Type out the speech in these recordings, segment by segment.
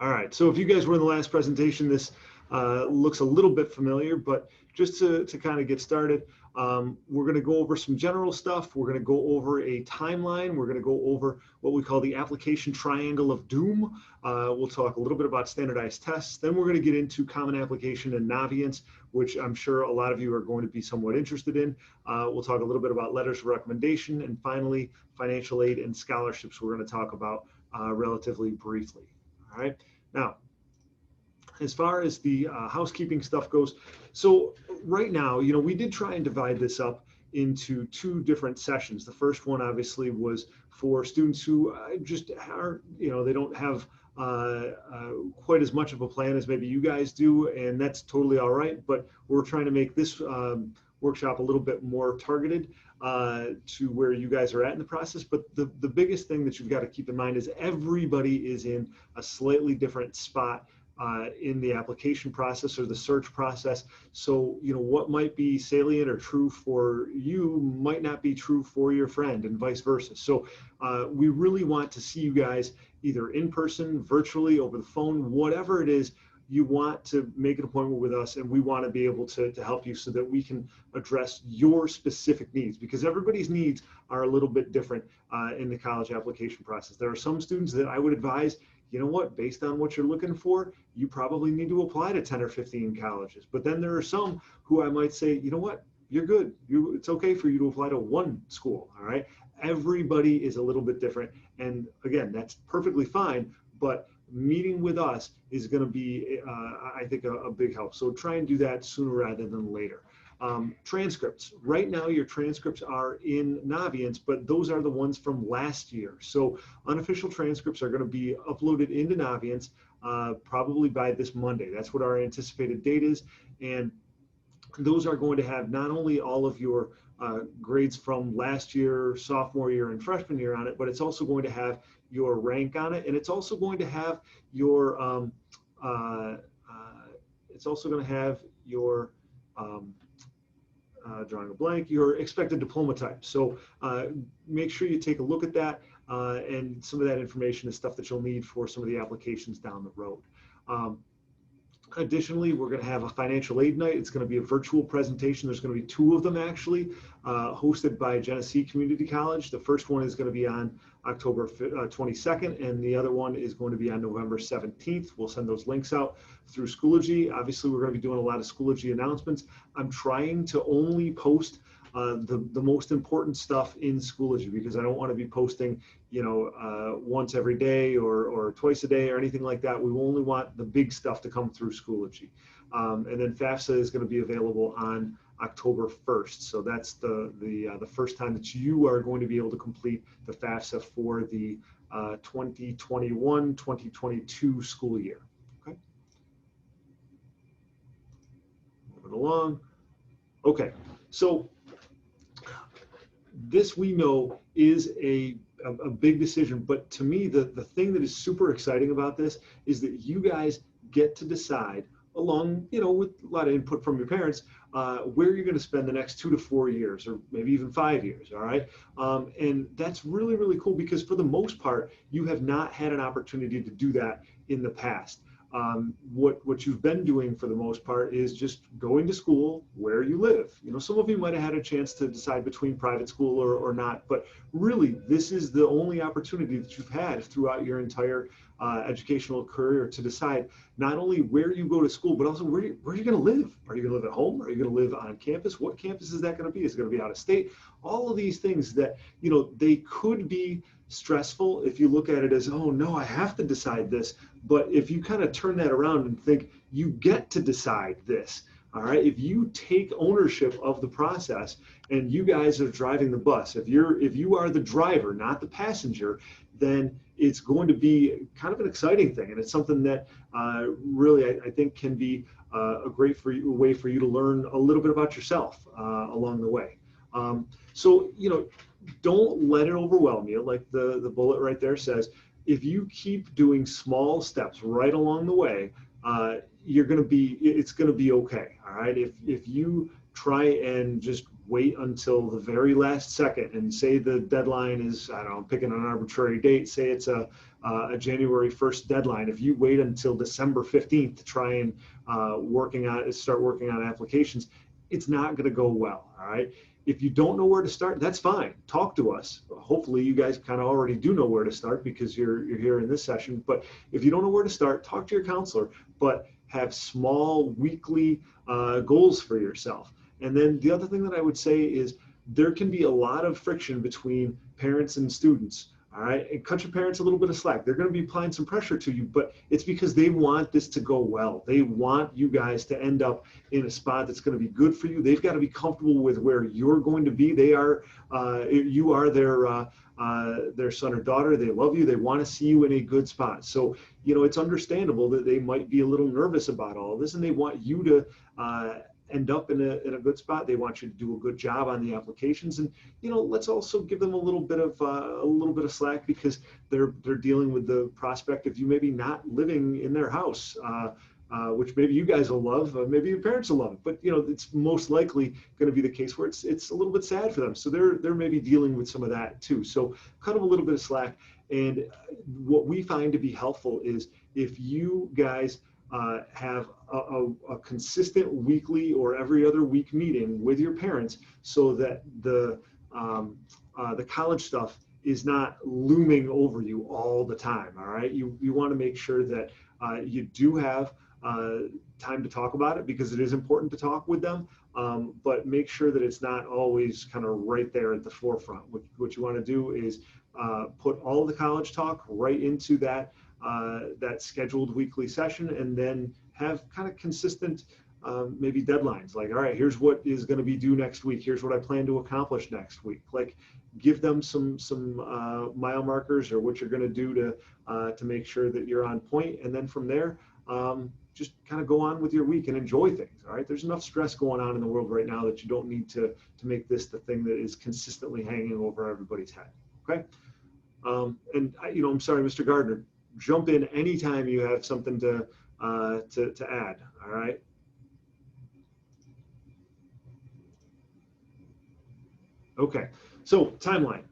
All right, so if you guys were in the last presentation, this looks a little bit familiar, but just to kind of get started, we're going to go over some general stuff. We're going to go over a timeline. We're going to go over what we call the application triangle of doom. We'll talk a little bit about standardized tests. Then we're going to get into common application and Naviance, which I'm sure a lot of you are going to be somewhat interested in. We'll talk a little bit about letters of recommendation, and finally, financial aid and scholarships we're going to talk about relatively briefly. All right. Now, as far as the housekeeping stuff goes, so right now, we did try and divide this up into two different sessions. The first one obviously was for students who just aren't, they don't have quite as much of a plan as maybe you guys do, and that's totally all right. But we're trying to make this workshop a little bit more targeted to where you guys are at in the process. But the biggest thing that you've got to keep in mind is everybody is in a slightly different spot in the application process or the search process. So, what might be salient or true for you might not be true for your friend, and vice versa. So we really want to see you guys either in person, virtually, over the phone, whatever it is. You want to make an appointment with us, and we want to be able to help you so that we can address your specific needs, because everybody's needs are a little bit different in the college application process. There are some students that I would advise, based on what you're looking for, you probably need to apply to 10 or 15 colleges. But then there are some who I might say, you're good. It's okay for you to apply to one school, all right? Everybody is a little bit different. And again, that's perfectly fine, but meeting with us is going to be, I think, a big help. So try and do that sooner rather than later. Transcripts. Right now, your transcripts are in Naviance, but those are the ones from last year. So unofficial transcripts are going to be uploaded into Naviance probably by this Monday. That's what our anticipated date is. And those are going to have not only all of your grades from last year, sophomore year, and freshman year on it, but it's also going to have your rank on it, and it's also going to have your drawing a blank, your expected diploma type. So make sure you take a look at that, and some of that information is stuff that you'll need for some of the applications down the road. Additionally, we're going to have a financial aid night. It's going to be a virtual presentation. There's going to be two of them actually, hosted by Genesee Community College. The first one is going to be on October 22nd, and the other one is going to be on November 17th. We'll send those links out through Schoology. Obviously, we're going to be doing a lot of Schoology announcements. I'm trying to only post the most important stuff in Schoology, because I don't want to be posting, once every day or twice a day or anything like that. We only want the big stuff to come through Schoology. And then FAFSA is going to be available on October 1st. So that's the first time that you are going to be able to complete the FAFSA for the 2021-2022 school year. Okay. Moving along. Okay. So this, we know, is a big decision, but to me, the thing that is super exciting about this is that you guys get to decide, along, with a lot of input from your parents, where you're going to spend the next 2 to 4 years, or maybe even 5 years. All right. And that's really, really cool, because for the most part, you have not had an opportunity to do that in the past. What you've been doing for the most part is just going to school where you live. Some of you might have had a chance to decide between private school or not, but really this is the only opportunity that you've had throughout your entire educational career to decide not only where you go to school, but also where are you going to live? Are you going to live at home? Are you going to live on campus? What campus is that going to be? Is it going to be out of state? All of these things that, they could be stressful if you look at it as, oh no, I have to decide this. But if you kind of turn that around and think you get to decide this, all right, if you take ownership of the process and you guys are driving the bus, if you are the driver, not the passenger, then it's going to be kind of an exciting thing. And it's something that really I think can be a great way for you to learn a little bit about yourself along the way. So, don't let it overwhelm you. Like the bullet right there says, if you keep doing small steps right along the way, it's going to be okay. All right. If you try and just wait until the very last second and say the deadline is, I don't know, I'm picking an arbitrary date, say it's a January 1st deadline. If you wait until December 15th to try and start working on applications, it's not going to go well. All right. If you don't know where to start, that's fine. Talk to us. Hopefully you guys kind of already do know where to start because you're here in this session. But if you don't know where to start, talk to your counselor, but have small weekly goals for yourself. And then the other thing that I would say is there can be a lot of friction between parents and students. All right, and cut your parents a little bit of slack. They're going to be applying some pressure to you, but it's because they want this to go well. They want you guys to end up in a spot that's going to be good for you. They've got to be comfortable with where you're going to be. You are their son or daughter. They love you. They want to see you in a good spot. So, it's understandable that they might be a little nervous about all of this, and they want you to end up in a good spot. They want you to do a good job on the applications, and let's also give them a little bit of slack because they're dealing with the prospect of you maybe not living in their house, which maybe you guys will love, maybe your parents will love it, but it's most likely going to be the case where it's a little bit sad for them. So they're maybe dealing with some of that too. So cut them a little bit of slack. And what we find to be helpful is if you guys have a consistent weekly or every other week meeting with your parents so that the college stuff is not looming over you all the time. All right. You want to make sure that you do have time to talk about it because it is important to talk with them. But make sure that it's not always kind of right there at the forefront. What you want to do is put all of the college talk right into that scheduled weekly session, and then have kind of consistent maybe deadlines. Like, all right, here's what is going to be due next week. Here's what I plan to accomplish next week. Like, give them some mile markers or what you're going to do to make sure that you're on point. And then from there, just kind of go on with your week and enjoy things. All right. There's enough stress going on in the world right now that you don't need to make this the thing that is consistently hanging over everybody's head. Okay. And I'm sorry, Mr. Gardner, jump in anytime you have something to add. All right. Okay. So timeline.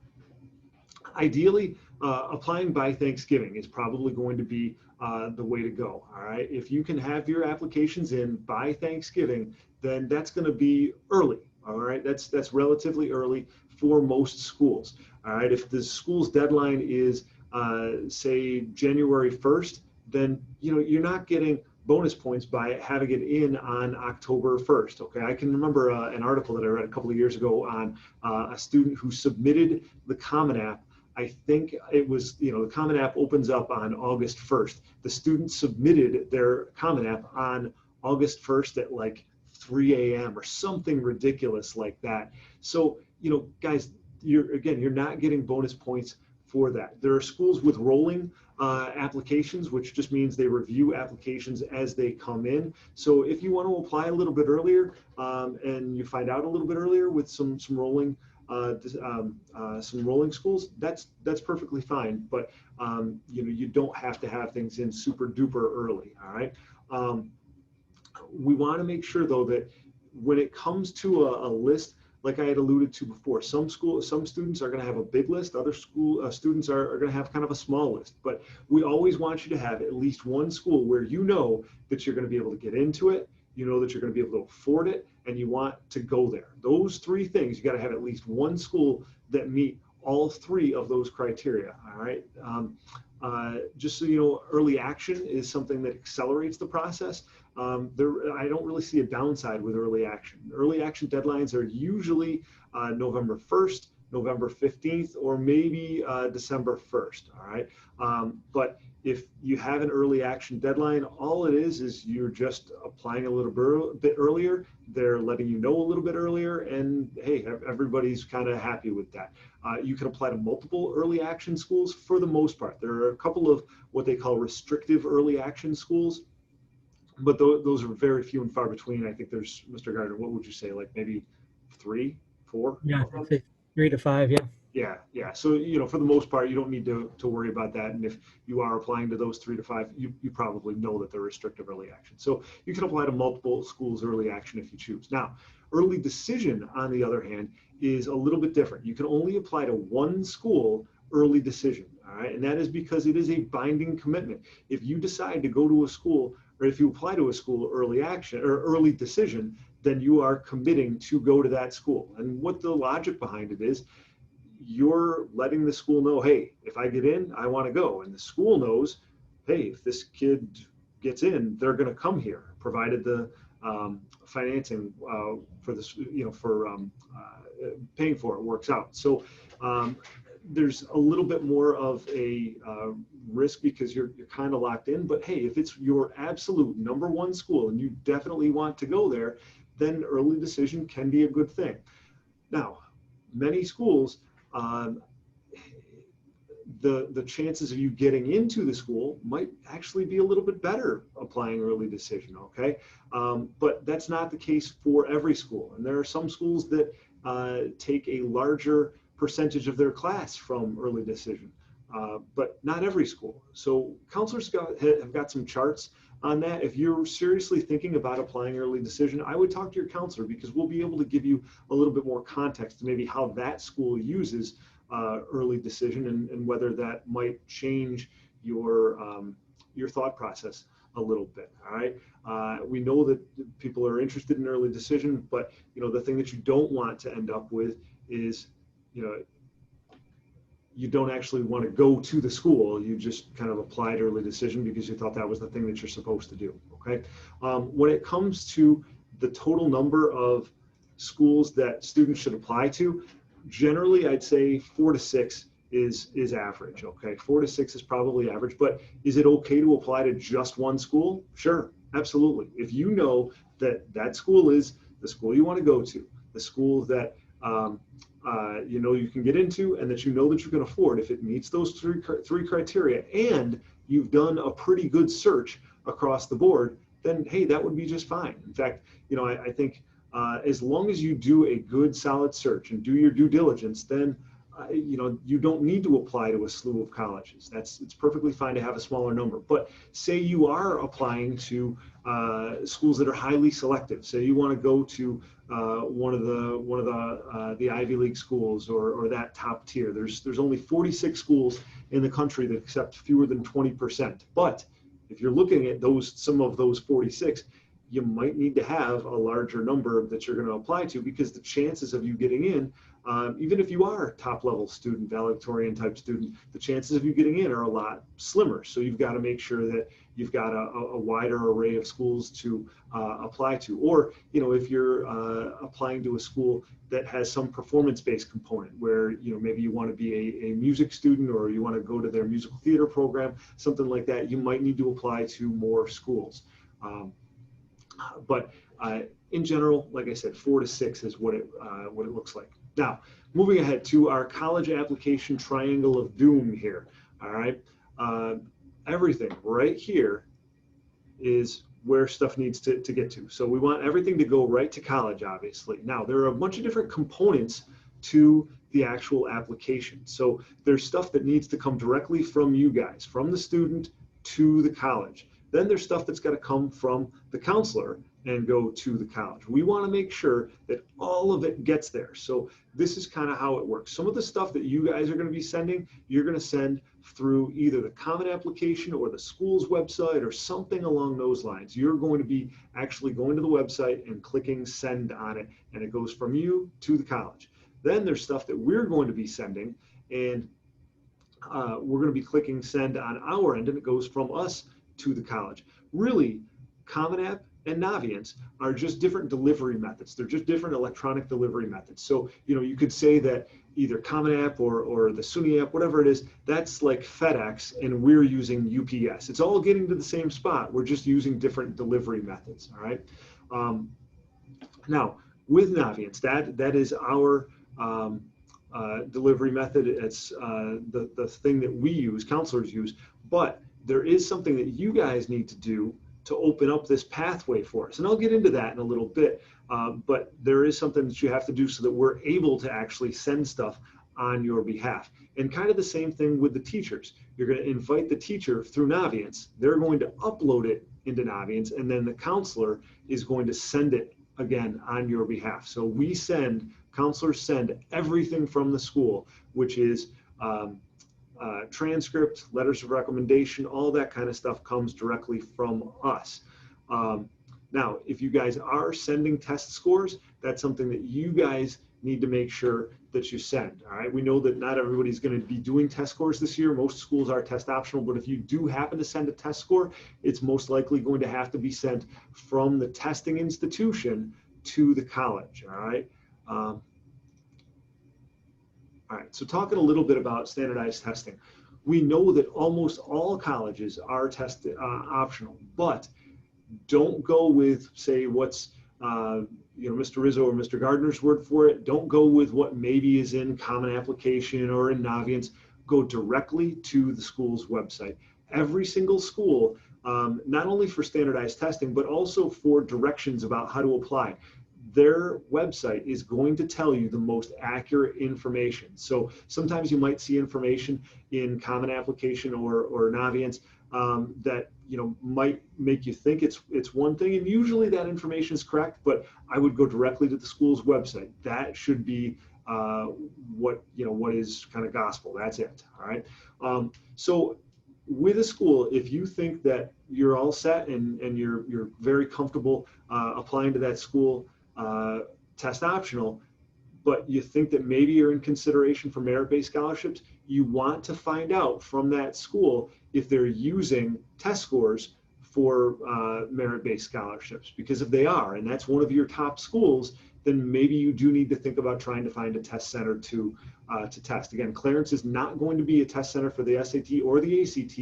Ideally, applying by Thanksgiving is probably going to be the way to go. All right. If you can have your applications in by Thanksgiving, then that's going to be early. All right. That's relatively early for most schools. All right. If the school's deadline is say January 1st, then you're not getting bonus points by having it in on October 1st. Okay, I can remember an article that I read a couple of years ago on a student who submitted the Common App. I think it was, the Common App opens up on August 1st. The student submitted their Common App on August 1st at like 3 a.m. or something ridiculous like that. So, guys, you're not getting bonus points for that. There are schools with rolling applications, which just means they review applications as they come in. So if you want to apply a little bit earlier and you find out a little bit earlier with some rolling schools, that's perfectly fine. But you don't have to have things in super duper early. All right. We want to make sure though that when it comes to a list, like I had alluded to before, some students are going to have a big list, other students are going to have kind of a small list. But we always want you to have at least one school where that you're going to be able to get into it, that you're going to be able to afford it, and you want to go there. Those three things, you got to have at least one school that meet all three of those criteria. All right. Just so you know, early action is something that accelerates the process. I don't really see a downside with early action. Early action deadlines are usually November 1st, November 15th, or maybe December 1st. All right. But if you have an early action deadline, all it is you're just applying a little bit earlier. They're letting you know a little bit earlier, and hey, everybody's kind of happy with that. You can apply to multiple early action schools for the most part. There are a couple of what they call restrictive early action schools, but those are very few and far between. I think there's, Mr. Gardner, what would you say, like maybe 3, 4? Yeah, I'd say 3 to 5, yeah. Yeah. So, for the most part, you don't need to worry about that. And if you are applying to those 3 to 5, you probably know that they're restrictive early action. So you can apply to multiple schools early action if you choose. Now, Early decision, on the other hand, is a little bit different. You can only apply to one school early decision, all right? And that is because it is a binding commitment. If you decide to go to a school, or if you apply to a school early action or early decision, then you are committing to go to that school. And what the logic behind it is, you're letting the school know, hey, if I get in, I want to go. And the school knows, hey, if this kid gets in, they're going to come here, provided the financing for this, for paying for it works out. So there's a little bit more of a risk because you're kind of locked in. But hey, if it's your absolute number one school and you definitely want to go there, then early decision can be a good thing. Now, many schools, the chances of you getting into the school might actually be a little bit better applying early decision, okay? But that's not the case for every school. And there are some schools that take a larger percentage of their class from early decision, but not every school. So counselors have got some charts on that. If you're seriously thinking about applying early decision, I would talk to your counselor, because we'll be able to give you a little bit more context to maybe how that school uses early decision and whether that might change your thought process a little bit. All right. We know that people are interested in early decision, but the thing that you don't want to end up with is, you don't actually want to go to the school. You just kind of applied early decision because you thought that was the thing that you're supposed to do. Okay. When it comes to the total number of schools that students should apply to, generally I'd say 4 to 6 is average. Okay. 4 to 6 is probably average, but is it okay to apply to just one school? Sure. Absolutely. If you know that that school is the school you want to go to, the school that you can get into, and that that you can afford, if it meets those three criteria, and you've done a pretty good search across the board, then hey, that would be just fine. In fact, I think as long as you do a good solid search and do your due diligence, then you don't need to apply to a slew of colleges. It's perfectly fine to have a smaller number. But say you are applying to schools that are highly selective. Say you want to go to one of the Ivy League schools or that top tier. There's only 46 schools in the country that accept fewer than 20%. But if you're looking at some of those 46, you might need to have a larger number that you're going to apply to, because the chances of you getting in, even if you are a top level student, valedictorian type student, the chances of you getting in are a lot slimmer. So you've got to make sure that you've got a wider array of schools to apply to. Or, if you're applying to a school that has some performance-based component where, maybe you want to be a music student, or you want to go to their musical theater program, something like that, you might need to apply to more schools. But in general, like I said, 4 to 6 is what it looks like. Now, moving ahead to our college application triangle of doom here. All right, everything right here is where stuff needs to get to. So we want everything to go right to college, obviously. Now, there are a bunch of different components to the actual application. So there's stuff that needs to come directly from you guys, from the student to the college. Then there's stuff that's got to come from the counselor and go to the college. We want to make sure that all of it gets there. So this is kind of how it works. Some of the stuff that you guys are going to be sending, you're going to send through either the Common Application or the school's website or something along those lines. You're going to be actually going to the website and clicking send on it, and it goes from you to the college. Then there's stuff that we're going to be sending, and we're going to be clicking send on our end, and it goes from us to the college. Really, Common App and Naviance are just different delivery methods. They're just different electronic delivery methods. So, you could say that either Common App or the SUNY app, whatever it is, that's like FedEx, and we're using UPS. It's all getting to the same spot. We're just using different delivery methods, all right? Now, with Naviance, that is our delivery method. It's the thing that we use, counselors use, but there is something that you guys need to do to open up this pathway for us. And I'll get into that in a little bit, but there is something that you have to do so that we're able to actually send stuff on your behalf. And kind of the same thing with the teachers. You're going to invite the teacher through Naviance. They're going to upload it into Naviance, and then the counselor is going to send it again, on your behalf. So counselors send everything from the school, which is transcript, letters of recommendation, all that kind of stuff comes directly from us. Now, if you guys are sending test scores, that's something that you guys need to make sure that you send. All right. We know that not everybody's going to be doing test scores this year. Most schools are test optional, but if you do happen to send a test score, it's most likely going to have to be sent from the testing institution to the college. All right. All right. So talking a little bit about standardized testing, we know that almost all colleges are test optional, but don't go with, say, what's Mr. Rizzo or Mr. Gardner's word for it. Don't go with what maybe is in Common Application or in Naviance. Go directly to the school's website. Every single school, not only for standardized testing, but also for directions about how to apply, their website is going to tell you the most accurate information. So sometimes you might see information in Common Application or Naviance that might make you think it's one thing, and usually that information is correct, but I would go directly to the school's website. That should be what is kind of gospel. That's it. All right. So with a school, if you think that you're all set and you're very comfortable applying to that school test optional, but you think that maybe you're in consideration for merit-based scholarships, you want to find out from that school if they're using test scores for merit-based scholarships. Because if they are, and that's one of your top schools, then maybe you do need to think about trying to find a test center to test. Again, Clarence is not going to be a test center for the SAT or the ACT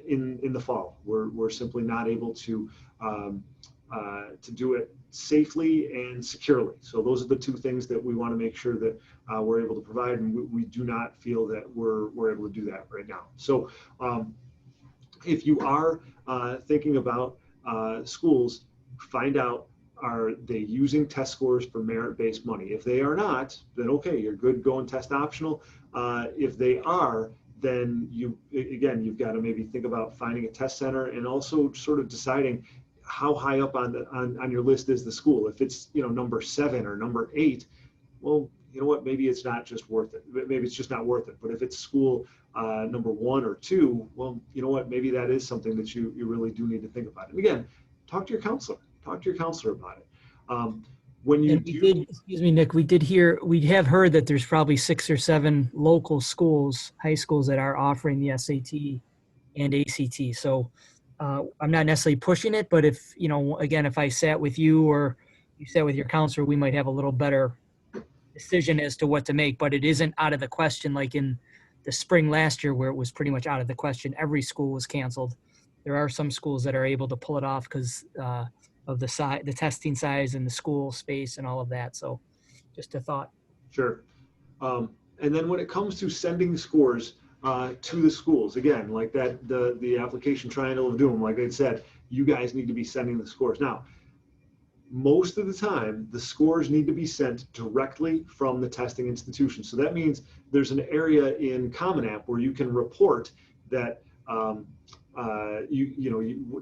in the fall. We're simply not able to do it safely and securely. So those are the two things that we want to make sure that we're able to provide, and we do not feel that we're able to do that right now. So if you are thinking about schools, find out, are they using test scores for merit-based money? If they are not, then okay, you're good going test optional. If they are, then you've got to maybe think about finding a test center and also sort of deciding how high up on your list is the school. If it's number 7 or number 8, well, you know what, maybe it's not just worth it. Maybe it's just not worth it. But if it's school number 1 or 2, well, you know what, maybe that is something that you really do need to think about. And again, talk to your counselor. Talk to your counselor about it. When you excuse me, Nick, we have heard that there's probably 6 or 7 local schools, high schools, that are offering the SAT and ACT. So I'm not necessarily pushing it, but if, again, if I sat with you or you sat with your counselor, we might have a little better decision as to what to make. But it isn't out of the question like in the spring last year where it was pretty much out of the question. Every school was canceled. There are some schools that are able to pull it off because of the size, the testing size, and the school space and all of that. So just a thought. Sure. And then when it comes to sending scores to the schools, again, like that, the application triangle of doom, like I said, you guys need to be sending the scores. Now, most of the time, the scores need to be sent directly from the testing institution. So that means there's an area in Common App where you can report that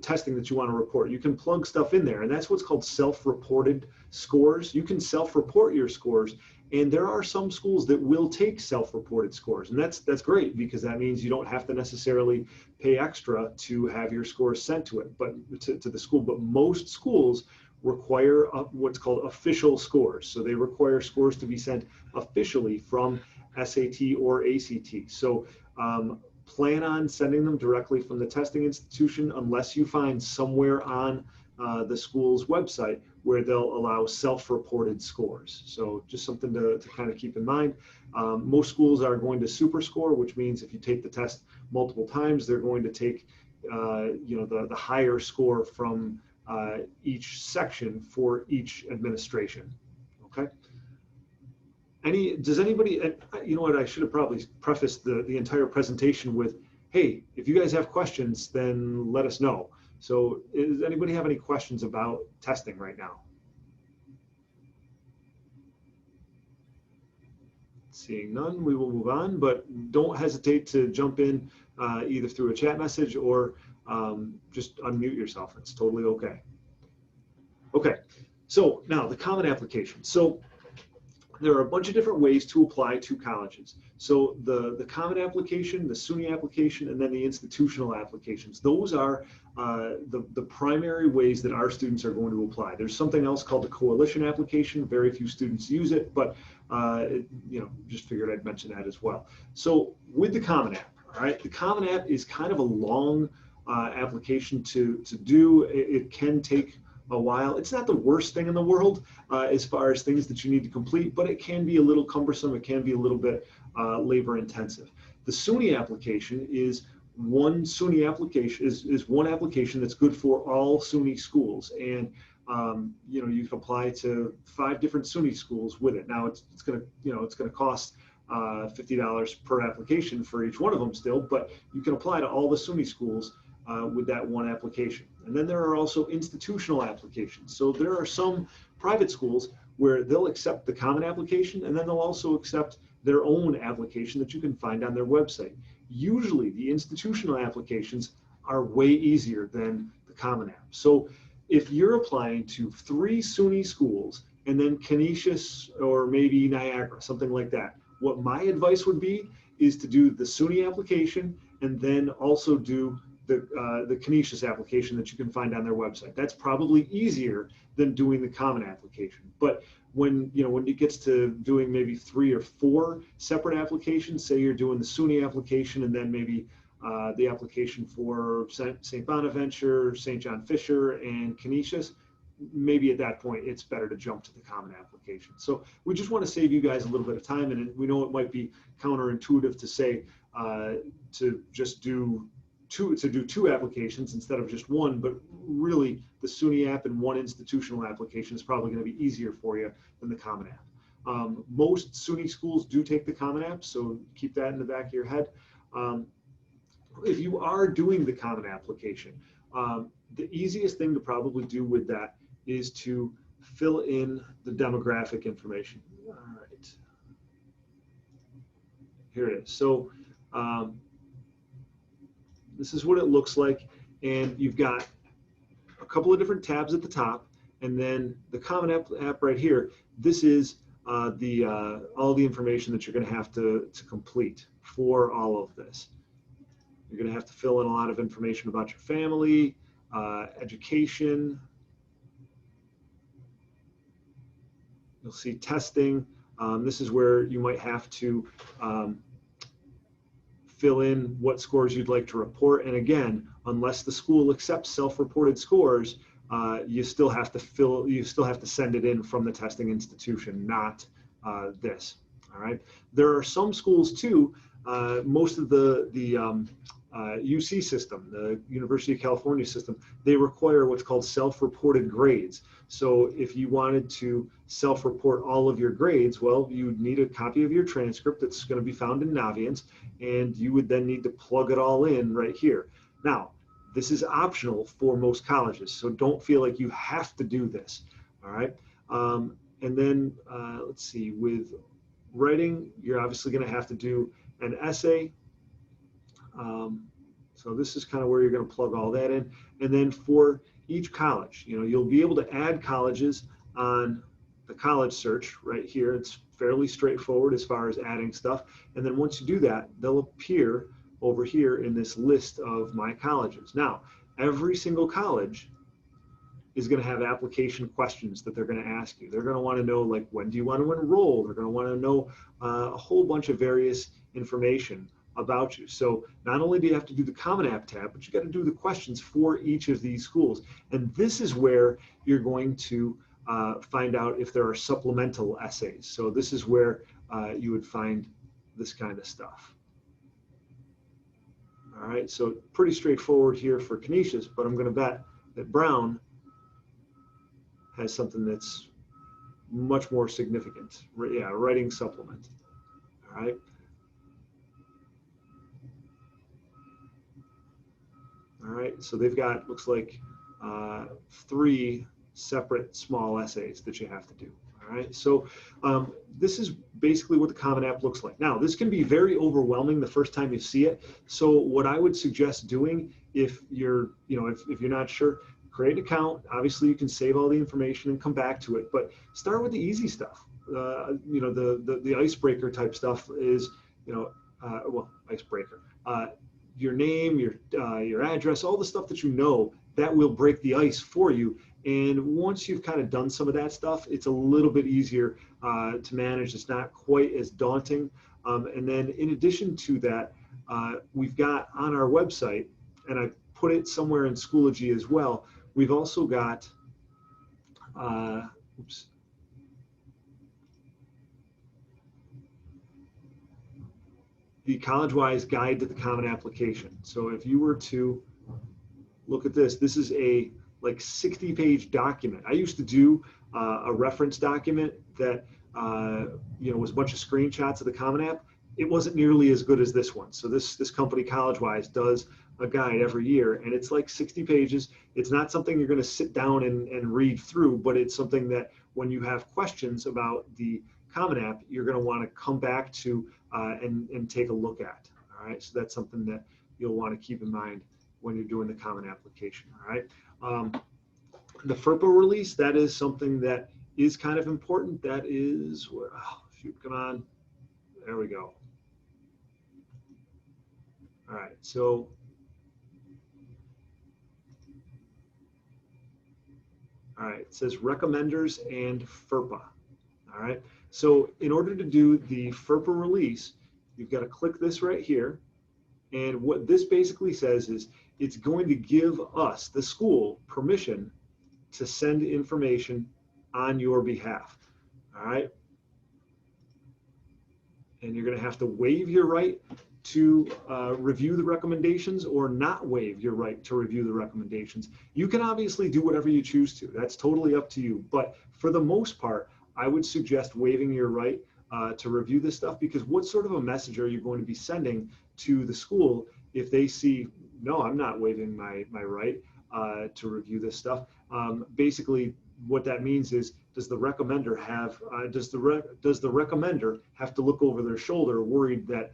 testing that you want to report. You can plug stuff in there, and that's what's called self-reported scores. You can self-report your scores, and there are some schools that will take self-reported scores, and that's great because that means you don't have to necessarily pay extra to have your scores sent to it, but to the school. But most schools require what's called official scores. So they require scores to be sent officially from SAT or ACT. So plan on sending them directly from the testing institution unless you find somewhere on the school's website where they'll allow self-reported scores. So just something to kind of keep in mind. Most schools are going to super score, which means if you take the test multiple times, they're going to take the higher score from each section for each administration. Okay. Does anybody, you know what, I should have probably prefaced the entire presentation with, hey, if you guys have questions, then let us know. So does anybody have any questions about testing right now? Seeing none, we will move on, but don't hesitate to jump in either through a chat message or just unmute yourself. It's totally okay. Okay, So now the Common Application. So there are a bunch of different ways to apply to colleges. So the Common Application, the SUNY application, and then the institutional applications. Those are the primary ways that our students are going to apply. There's something else called the Coalition application. Very few students use it, but just figured I'd mention that as well. So with the Common App, all right, the Common App is kind of a long application to do. It can take a while. It's not the worst thing in the world as far as things that you need to complete, but it can be a little cumbersome. It can be a little bit labor intensive. The SUNY application is one SUNY application is one application that's good for all SUNY schools, and you can apply to 5 different SUNY schools with it. Now it's going to cost $50 per application for each one of them still, but you can apply to all the SUNY schools with that one application. And then there are also institutional applications. So there are some private schools where they'll accept the Common Application, and then they'll also accept their own application that you can find on their website. Usually the institutional applications are way easier than the Common App. So if you're applying to 3 SUNY schools and then Canisius or maybe Niagara, something like that, what my advice would be is to do the SUNY application and then also do the Canisius application that you can find on their website. That's probably easier than doing the Common Application. But when it gets to doing maybe 3 or 4 separate applications, say you're doing the SUNY application and then maybe the application for St. Bonaventure, St. John Fisher, and Canisius, maybe at that point it's better to jump to the Common Application. So we just want to save you guys a little bit of time, and we know it might be counterintuitive to say to just do 2 applications instead of just 1, but really the SUNY app and 1 institutional application is probably going to be easier for you than the Common App. Most SUNY schools do take the Common App, so keep that in the back of your head. If you are doing the Common Application, the easiest thing to probably do with that is to fill in the demographic information. All right, here it is. So this is what it looks like, and you've got a couple of different tabs at the top, and then the Common App right here. This is all the information that you're going to have to complete for all of this. You're going to have to fill in a lot of information about your family, education. You'll see testing. This is where you might have to fill in what scores you'd like to report. And again, unless the school accepts self-reported scores, you still have to send it in from the testing institution, not this. All right. There are some schools too. Most of the UC system, the University of California system, they require what's called self-reported grades. So if you wanted to self-report all of your grades, well, you'd need a copy of your transcript that's going to be found in Naviance, and you would then need to plug it all in right here. Now, this is optional for most colleges, so don't feel like you have to do this, all right? And then, let's see, with writing, you're obviously going to have to do an essay. So this is kind of where you're going to plug all that in. And then for each college, you'll be able to add colleges on the college search right here. It's fairly straightforward as far as adding stuff. And then once you do that, they'll appear over here in this list of my colleges. Now, every single college is going to have application questions that they're going to ask you. They're going to want to know, like, when do you want to enroll? They're going to want to know a whole bunch of various information about you. So not only do you have to do the Common App tab, but you got to do the questions for each of these schools. And this is where you're going to find out if there are supplemental essays. So this is where you would find this kind of stuff. All right, so pretty straightforward here for Canisius, but I'm going to bet that Brown has something that's much more significant. Yeah, writing supplement. All right. All right, so they've got, looks like 3 separate small essays that you have to do. All right, so this is basically what the Common App looks like. Now, this can be very overwhelming the first time you see it. So what I would suggest doing, if you're, if you're not sure, create an account. Obviously, you can save all the information and come back to it, but start with the easy stuff. You know, the icebreaker type stuff is, you know, well, icebreaker. Your name, your address, all the stuff that you know that will break the ice for you. And once you've kind of done some of that stuff, it's a little bit easier to manage. It's not quite as daunting. And then in addition to that, we've got on our website, and I put it somewhere in Schoology as well, we've also got, the CollegeWise Guide to the Common Application. So if you were to look at this, this is a like 60-page document. I used to do a reference document that you know, was a bunch of screenshots of the Common App. It wasn't nearly as good as this one. So this company, CollegeWise, does a guide every year, and it's like 60 pages. It's not something you're going to sit down and read through, but it's something that when you have questions about the Common App, you're going to want to come back to and take a look at. All right, so that's something that you'll want to keep in mind when you're doing the Common Application. All right, the FERPA release, that is something that is kind of important. That is where, oh, shoot, come on, there we go. All right, so all right, it says recommenders and FERPA. All right, so in order to do the FERPA release, you've got to click this right here. And what this basically says is it's going to give us, the school, permission to send information on your behalf. All right. And you're going to have to waive your right to review the recommendations or not waive your right to review the recommendations. You can obviously do whatever you choose to. That's totally up to you. But for the most part, I would suggest waiving your right to review this stuff, because what sort of a message are you going to be sending to the school if they see, no, I'm not waiving my right to review this stuff? Basically, what that means is, does the recommender have does the recommender have to look over their shoulder, worried that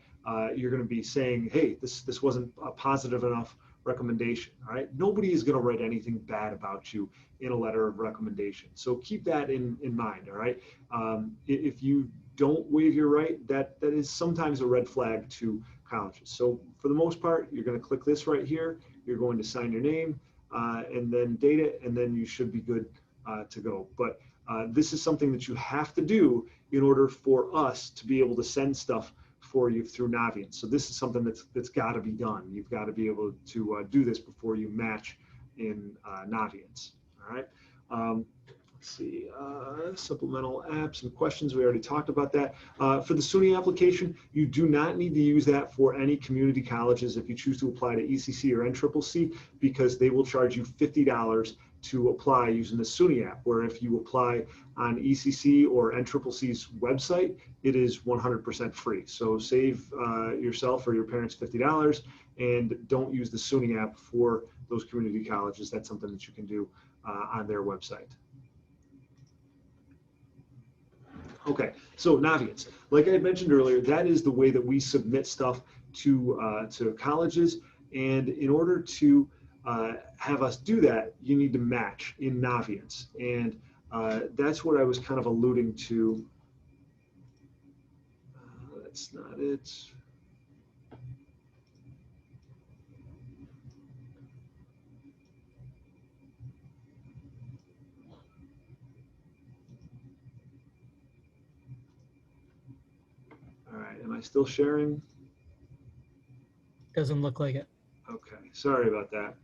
you're going to be saying, hey, this wasn't a positive enough recommendation? All right, nobody is going to write anything bad about you in a letter of recommendation, so keep that in mind. All right, if you don't waive your right, that is sometimes a red flag to colleges. So for the most part, you're going to click this right here. You're going to sign your name and then date it, and then you should be good to go. But this is something that you have to do in order for us to be able to send stuff for you through Navient. So this is something that's got to be done. You've got to be able to do this before you match in Navient. All right. Let's see, supplemental apps and questions. We already talked about that. For the SUNY application, you do not need to use that for any community colleges if you choose to apply to ECC or NCCC, because they will charge you $50 to apply using the SUNY app, where if you apply on ECC or NCCC's website, it is 100% free. So save yourself or your parents $50 and don't use the SUNY app for those community colleges. That's something that you can do on their website. Okay, so Navient, like I had mentioned earlier, that is the way that we submit stuff to colleges. And in order to have us do that, you need to match in Navient. And that's what I was kind of alluding to. That's not it. All right, am I still sharing? Doesn't look like it. Okay, sorry about that.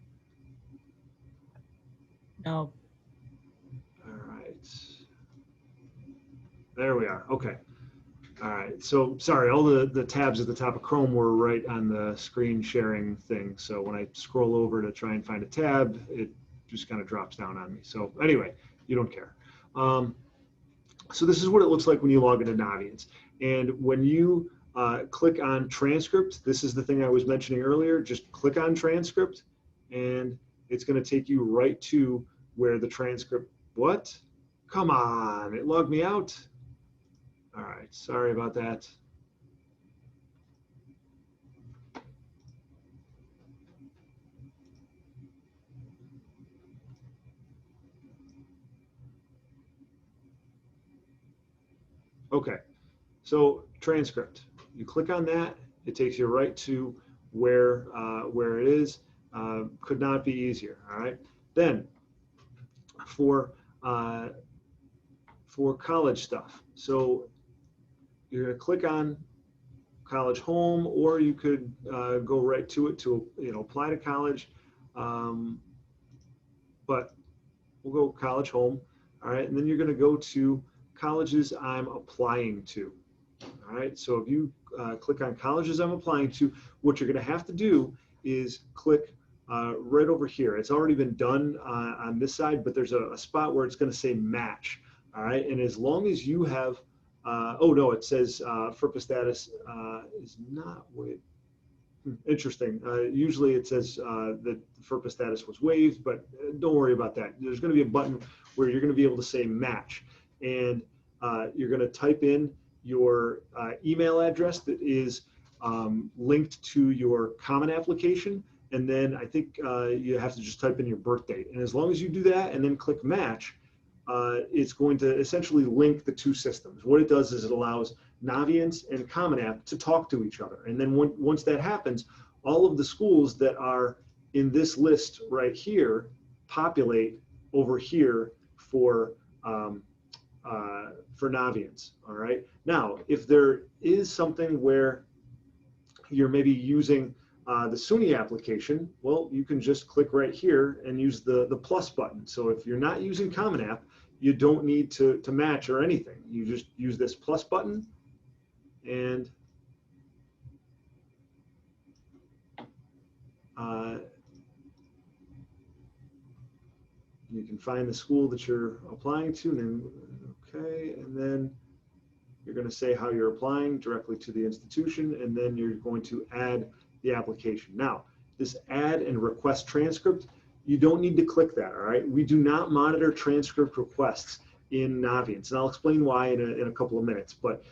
No. All right. There we are. Okay. All right. So sorry, all the tabs at the top of Chrome were right on the screen sharing thing. So when I scroll over to try and find a tab, it just kind of drops down on me. So anyway, you don't care. So this is what it looks like when you log into Navient. And when you click on transcript, this is the thing I was mentioning earlier. Just click on transcript and it's going to take you right to where the transcript, what? Come on, it logged me out. All right, sorry about that. Okay, so transcript. You click on that, it takes you right to where it is. Could not be easier. All right. Then for uh, for college stuff, so you're going to click on college home, or you could go right to it to apply to college. Um, but we'll go college home. All right, and then you're going to go to colleges I'm applying to. All right, so if you click on colleges I'm applying to, what you're going to have to do is click right over here. It's already been done on this side, but there's a spot where it's going to say match. All right, and as long as you have, oh no, it says FERPA status is not waived. Interesting. Usually it says that the FERPA status was waived, but don't worry about that. There's going to be a button where you're going to be able to say match, and you're going to type in your email address that is linked to your Common application, and then I think you have to just type in your birth date. And as long as you do that and then click match, it's going to essentially link the two systems. What it does is it allows Naviance and Common App to talk to each other. And then once that happens, all of the schools that are in this list right here populate over here for Naviance. All right. Now, if there is something where you're maybe using the SUNY application, well, you can just click right here and use the plus button. So if you're not using Common App, you don't need to match or anything. You just use this plus button, and you can find the school that you're applying to, and then, okay, and then you're going to say how you're applying directly to the institution, and then you're going to add the application. Now, this add and request transcript, you don't need to click that, all right? We do not monitor transcript requests in Naviance, and I'll explain why in a couple of minutes. But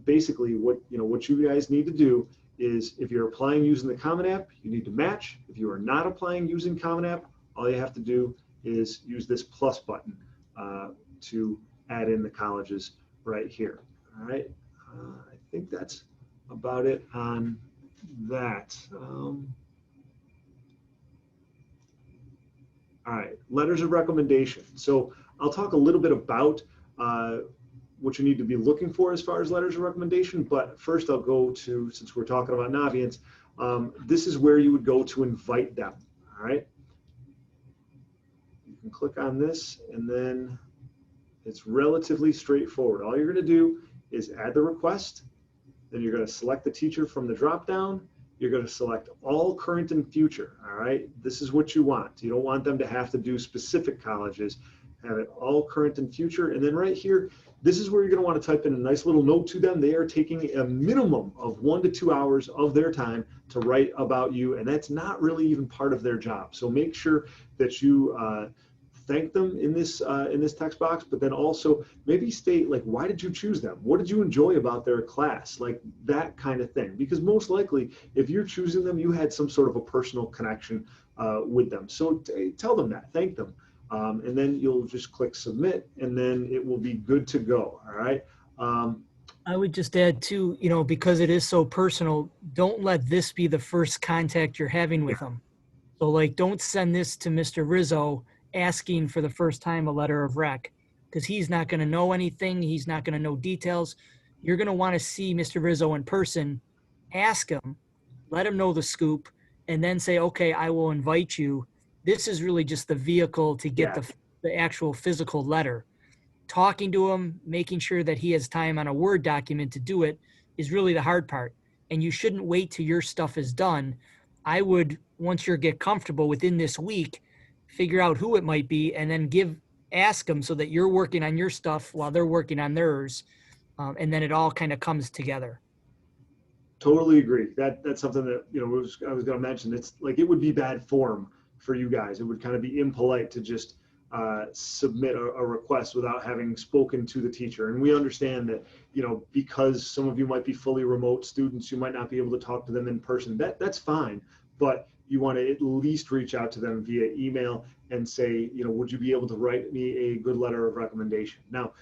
basically, what you guys need to do is, if you're applying using the Common App, you need to match. If you are not applying using Common App, all you have to do is use this plus button to add in the colleges right here. All right, I think that's about it on that. All right, letters of recommendation. So I'll talk a little bit about what you need to be looking for as far as letters of recommendation, but first I'll go to, since we're talking about Naviance, this is where you would go to invite them, all right? You can click on this, and then it's relatively straightforward. All you're gonna do is add the request, then you're gonna select the teacher from the drop-down, you're going to select all current and future, all right? This is what you want. You don't want them to have to do specific colleges. Have it all current and future. And then right here, this is where you're going to want to type in a nice little note to them. They are taking a minimum of 1 to 2 hours of their time to write about you, and that's not really even part of their job. So make sure that you thank them in this text box, but then also maybe state, like, why did you choose them? What did you enjoy about their class? Like that kind of thing. Because most likely, if you're choosing them, you had some sort of a personal connection with them. So tell them that, thank them. And then you'll just click submit, and then it will be good to go, all right? I would just add too, because it is so personal, don't let this be the first contact you're having with them. So like, don't send this to Mr. Rizzo asking for the first time a letter of rec, because he's not going to know anything. He's not going to know details. You're going to want to see Mr. Rizzo in person, ask him, let him know the scoop, and then say, okay, I will invite you. This is really just the vehicle to get the actual physical letter. Talking to him, making sure that he has time on a Word document to do it is really the hard part. And you shouldn't wait till your stuff is done. I would, once you get comfortable within this week, figure out who it might be, and then ask them so that you're working on your stuff while they're working on theirs. And then it all kind of comes together. Totally agree. That's something that, I was going to mention. It's like, it would be bad form for you guys. It would kind of be impolite to just submit a request without having spoken to the teacher. And we understand that, because some of you might be fully remote students, you might not be able to talk to them in person. That's fine. But you want to at least reach out to them via email and say, would you be able to write me a good letter of recommendation? Now,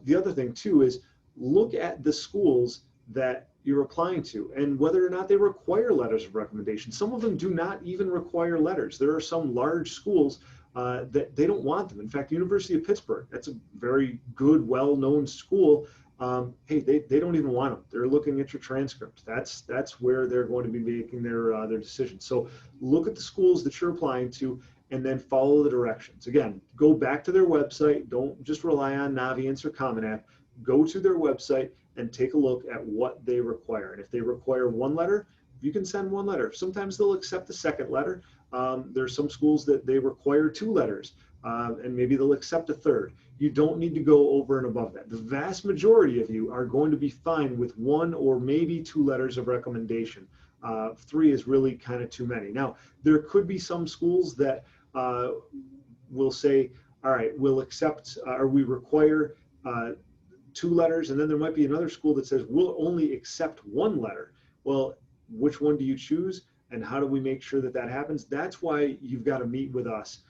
the other thing too is, look at the schools that you're applying to and whether or not they require letters of recommendation. Some of them do not even require letters. There are some large schools that they don't want them. In fact, University of Pittsburgh, that's a very good, well-known school. Hey, they don't even want them. They're looking at your transcripts. That's where they're going to be making their decisions. So look at the schools that you're applying to and then follow the directions. Again, go back to their website. Don't just rely on Naviance or Common App. Go to their website and take a look at what they require. And if they require one letter, you can send one letter. Sometimes they'll accept the second letter. There's some schools that they require 2 letters, and maybe they'll accept a third. You don't need to go over and above that. The vast majority of you are going to be fine with 1 or maybe 2 letters of recommendation. 3 is really kind of too many. Now, there could be some schools that will say, all right, we'll accept or we require 2 letters, and then there might be another school that says we'll only accept 1 letter. Well, which one do you choose, and how do we make sure that that happens? That's why you've got to meet with us,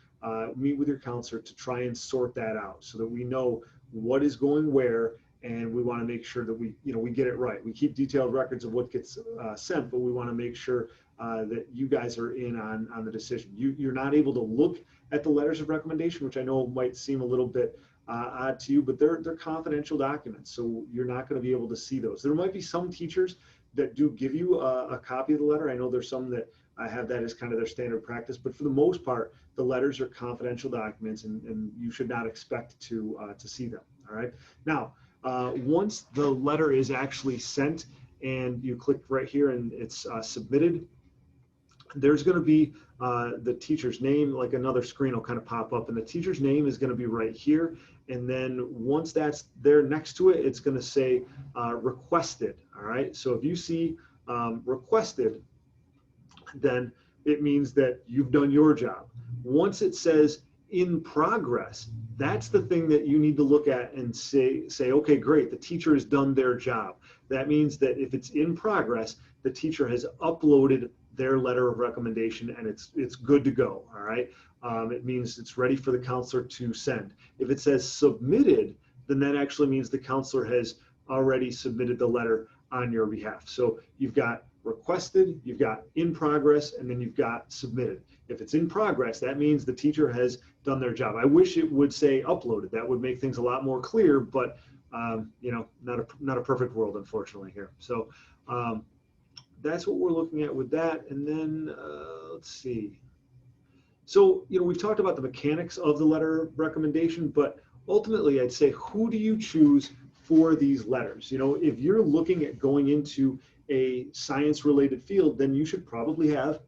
meet with your counselor to try and sort that out so that we know what is going where, and we want to make sure that we get it right. We keep detailed records of what gets sent, but we want to make sure that you guys are in on the decision. You're not able to look at the letters of recommendation, which I know might seem a little bit odd to you, but they're confidential documents, so you're not going to be able to see those. There might be some teachers that do give you a copy of the letter. I know there's some that have that as kind of their standard practice, but for the most part, the letters are confidential documents, and you should not expect to see them. All right. Now, once the letter is actually sent and you click right here and it's submitted, there's going to be the teacher's name, like another screen will kind of pop up, and the teacher's name is going to be right here. And then once that's there next to it, it's going to say requested. All right. So if you see requested, then it means that you've done your job. Once it says in progress, that's the thing that you need to look at and say, okay, great, the teacher has done their job. That means that if it's in progress, the teacher has uploaded their letter of recommendation and it's good to go. All right. It means it's ready for the counselor to send. If it says submitted, then that actually means the counselor has already submitted the letter on your behalf. So you've got requested, you've got in progress, and then you've got submitted. If it's in progress, that means the teacher has done their job. I wish it would say uploaded. That would make things a lot more clear, but not a perfect world, unfortunately, here. So that's what we're looking at with that. And then let's see. So, we've talked about the mechanics of the letter recommendation, but ultimately I'd say, who do you choose for these letters? If you're looking at going into a science related field, then you should probably have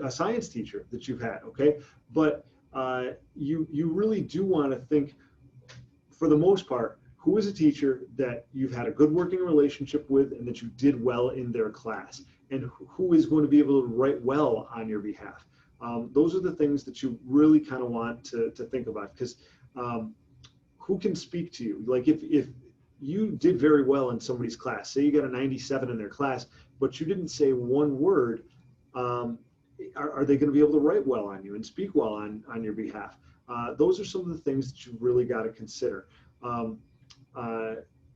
a science teacher that you've had. Okay. But you really do want to think, for the most part, who is a teacher that you've had a good working relationship with and that you did well in their class, and who is going to be able to write well on your behalf. Those are the things that you really kind of want to think about, because who can speak to you? Like if you did very well in somebody's class, say you got a 97 in their class, but you didn't say one word, are they going to be able to write well on you and speak well on your behalf? Those are some of the things that you really got to consider.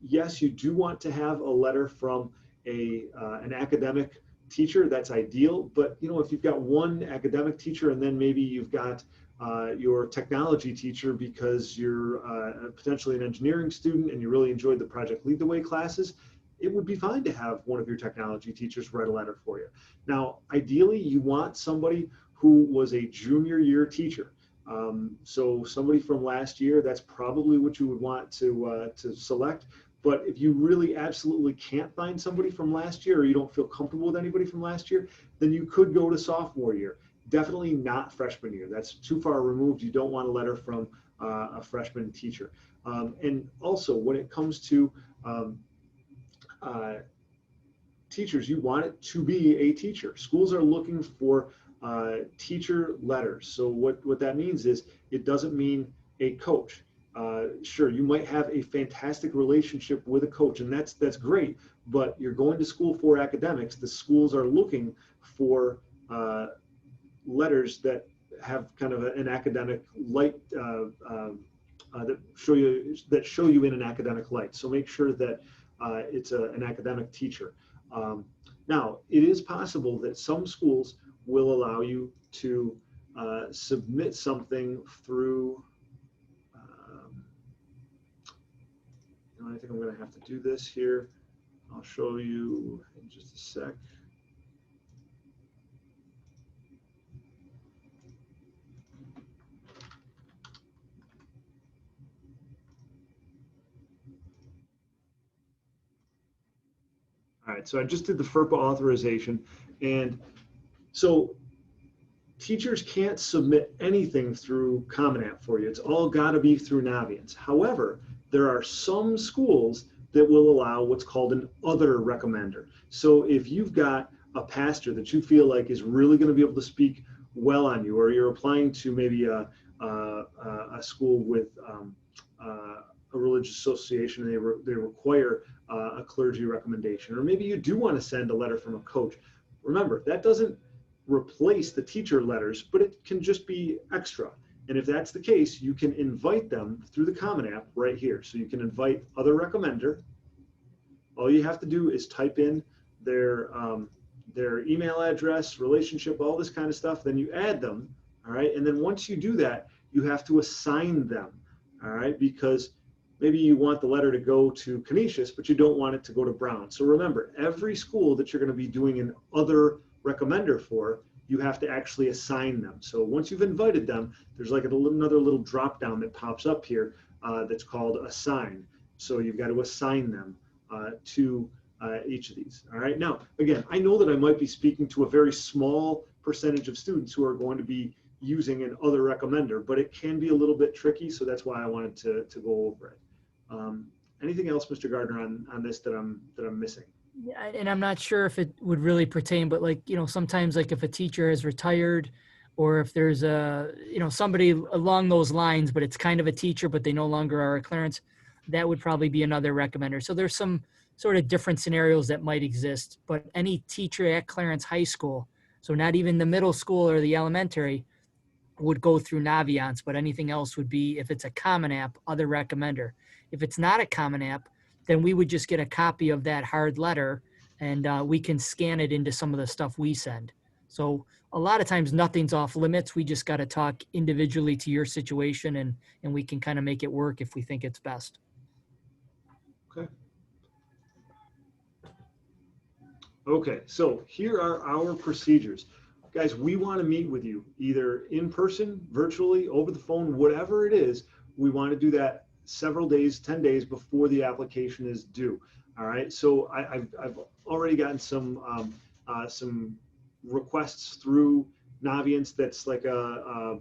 Yes, you do want to have a letter from an academic teacher. That's ideal. But if you've got one academic teacher and then maybe you've got your technology teacher because you're potentially an engineering student and you really enjoyed the Project Lead the Way classes, it would be fine to have one of your technology teachers write a letter for you. Now, ideally, you want somebody who was a junior year teacher. So somebody from last year, that's probably what you would want to select. But if you really absolutely can't find somebody from last year, or you don't feel comfortable with anybody from last year, then you could go to sophomore year. Definitely not freshman year. That's too far removed. You don't want a letter from a freshman teacher. And also, when it comes to teachers, you want it to be a teacher. Schools are looking for teacher letters. So what that means is, it doesn't mean a coach. Sure, you might have a fantastic relationship with a coach, and that's great, but you're going to school for academics. The schools are looking for letters that have kind of an academic light that show you in an academic light. So make sure that it's an academic teacher. Now, it is possible that some schools will allow you to submit something through. I think I'm going to have to do this here. I'll show you in just a sec. All right, so I just did the FERPA authorization, and so teachers can't submit anything through Common App for you. It's all got to be through Naviance. However, there are some schools that will allow what's called an other recommender. So if you've got a pastor that you feel like is really going to be able to speak well on you, or you're applying to maybe a school with a religious association, and they require a clergy recommendation, or maybe you do want to send a letter from a coach. Remember, that doesn't replace the teacher letters, but it can just be extra. And if that's the case, you can invite them through the Common App right here. So you can invite other recommender. All you have to do is type in their email address, relationship, all this kind of stuff. Then you add them, all right? And then once you do that, you have to assign them, all right? Because maybe you want the letter to go to Canisius, but you don't want it to go to Brown. So remember, every school that you're going to be doing an other recommender for, you have to actually assign them. So once you've invited them, there's like another little drop down that pops up here that's called assign. So you've got to assign them to each of these. All right. Now, again, I know that I might be speaking to a very small percentage of students who are going to be using an other recommender, but it can be a little bit tricky. So that's why I wanted to go over it. Anything else, Mr. Gardner, on this that I'm missing? Yeah, and I'm not sure if it would really pertain, but like, sometimes like if a teacher has retired, or if there's somebody along those lines, but it's kind of a teacher, but they no longer are a Clarence, that would probably be another recommender. So there's some sort of different scenarios that might exist, but any teacher at Clarence High School, so not even the middle school or the elementary, would go through Naviance, but anything else would be, if it's a Common App, other recommender. If it's not a Common App, then we would just get a copy of that hard letter, and we can scan it into some of the stuff we send. So a lot of times nothing's off limits. We just got to talk individually to your situation, and we can kind of make it work if we think it's best. Okay. Okay, so here are our procedures. Guys, we want to meet with you either in person, virtually, over the phone, whatever it is. We want to do that several days, 10 days before the application is due. All right. So I've already gotten some requests through Naviance. That's like a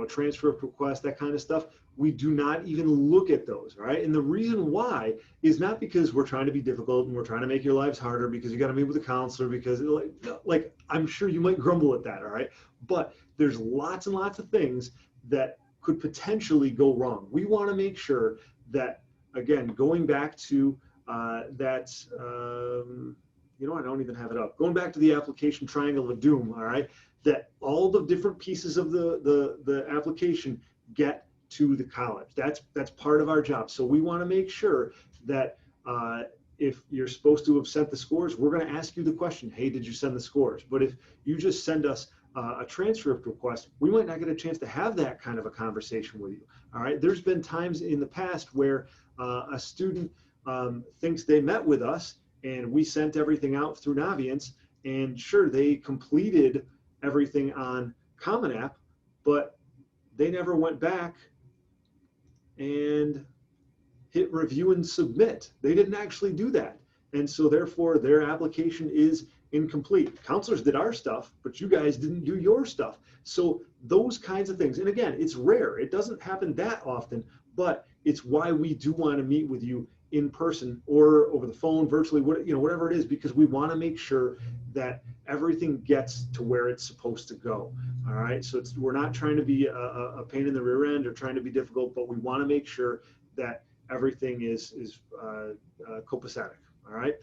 transfer request, that kind of stuff. We do not even look at those. All right. And the reason why is not because we're trying to be difficult and we're trying to make your lives harder because you got to meet with a counselor, because like I'm sure you might grumble at that. All right. But there's lots and lots of things that could potentially go wrong. We want to make sure that, again, going back to I don't even have it up. Going back to the application triangle of doom, all right, that all the different pieces of the application get to the college. That's part of our job. So we want to make sure that if you're supposed to have sent the scores, we're going to ask you the question, hey, did you send the scores? But if you just send us a transcript request, we might not get a chance to have that kind of a conversation with you. All right. There's been times in the past where a student thinks they met with us and we sent everything out through Naviance, and sure, they completed everything on Common App, but they never went back and hit review and submit. They didn't actually do that. And so therefore their application is incomplete. Counselors did our stuff, but you guys didn't do your stuff. So those kinds of things. And again, it's rare. It doesn't happen that often, but it's why we do want to meet with you in person or over the phone, virtually, whatever it is, because we want to make sure that everything gets to where it's supposed to go. All right. So we're not trying to be a pain in the rear end or trying to be difficult, but we want to make sure that everything is copacetic. All right.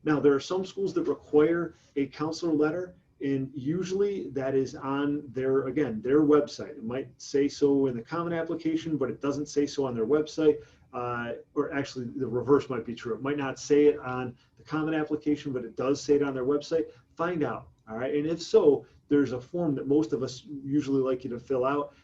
Now, there are some schools that require a counselor letter, And usually that is on their, again, their website. It might say so in the Common Application, but it doesn't say so on their website. Or actually the reverse might be true. It might not say it on the Common Application, but it does say it on their website. Find out, all right? And if so, there's a form that most of us usually like you to fill out.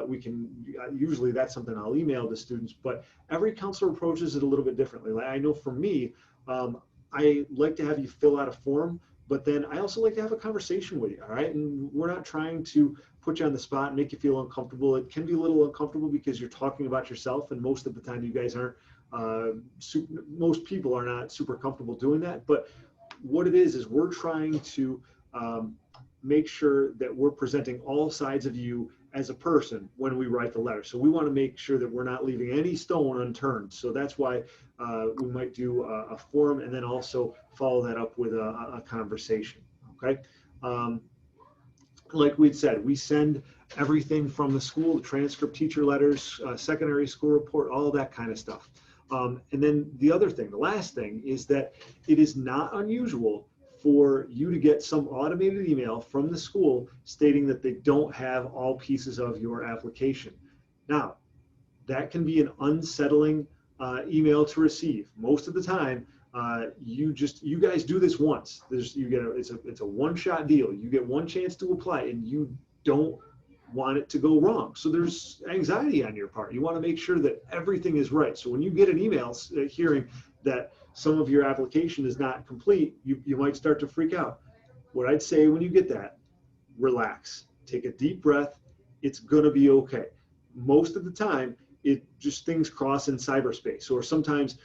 We can, usually that's something I'll email to students, but every counselor approaches it a little bit differently. Like I know for me, I like to have you fill out a form, but then I also like to have a conversation with you, all right? And we're not trying to put you on the spot and make you feel uncomfortable. It can be a little uncomfortable because you're talking about yourself, and most of the time you guys aren't, most people are not super comfortable doing that. But what it is we're trying to make sure that we're presenting all sides of you as a person when we write the letter. So we want to make sure that we're not leaving any stone unturned. So that's why we might do a form and then also follow that up with a conversation, okay? Like we'd said, we send everything from the school, the transcript, teacher letters, secondary school report, all that kind of stuff. And then the other thing, the last thing, is that it is not unusual for you to get some automated email from the school stating that they don't have all pieces of your application. Now, that can be an unsettling email to receive. Most of the time, you guys do this once. It's a one-shot deal. You get one chance to apply, and you don't want it to go wrong. So there's anxiety on your part. You want to make sure that everything is right. So when you get an email hearing that some of your application is not complete, you might start to freak out. What I'd say when you get that, relax, take a deep breath. It's going to be okay. Most of the time, it just things cross in cyberspace, or sometimes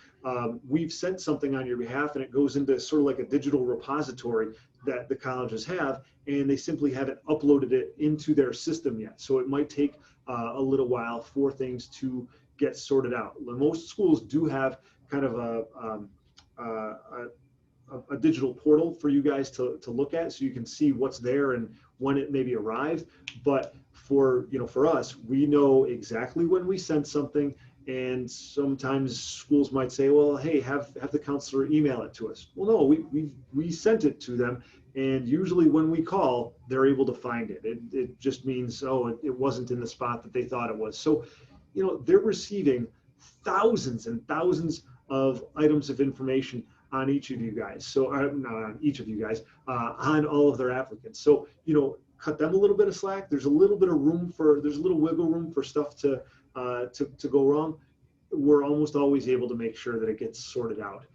we've sent something on your behalf and it goes into sort of like a digital repository that the colleges have, and they simply haven't uploaded it into their system yet. So it might take a little while for things to get sorted out. Most schools do have kind of a digital portal for you guys to look at, so you can see what's there and when it maybe arrived. But for us, we know exactly when we sent something, and sometimes schools might say, well, hey, have the counselor email it to us. Well, no, we sent it to them, and usually when we call, they're able to find it. It just means, oh, it wasn't in the spot that they thought it was. So, they're receiving thousands and thousands of items of information on each of you guys. So not on each of you guys, on all of their applicants. So, cut them a little bit of slack. There's a little bit of there's a little wiggle room for stuff to go wrong. We're almost always able to make sure that it gets sorted out.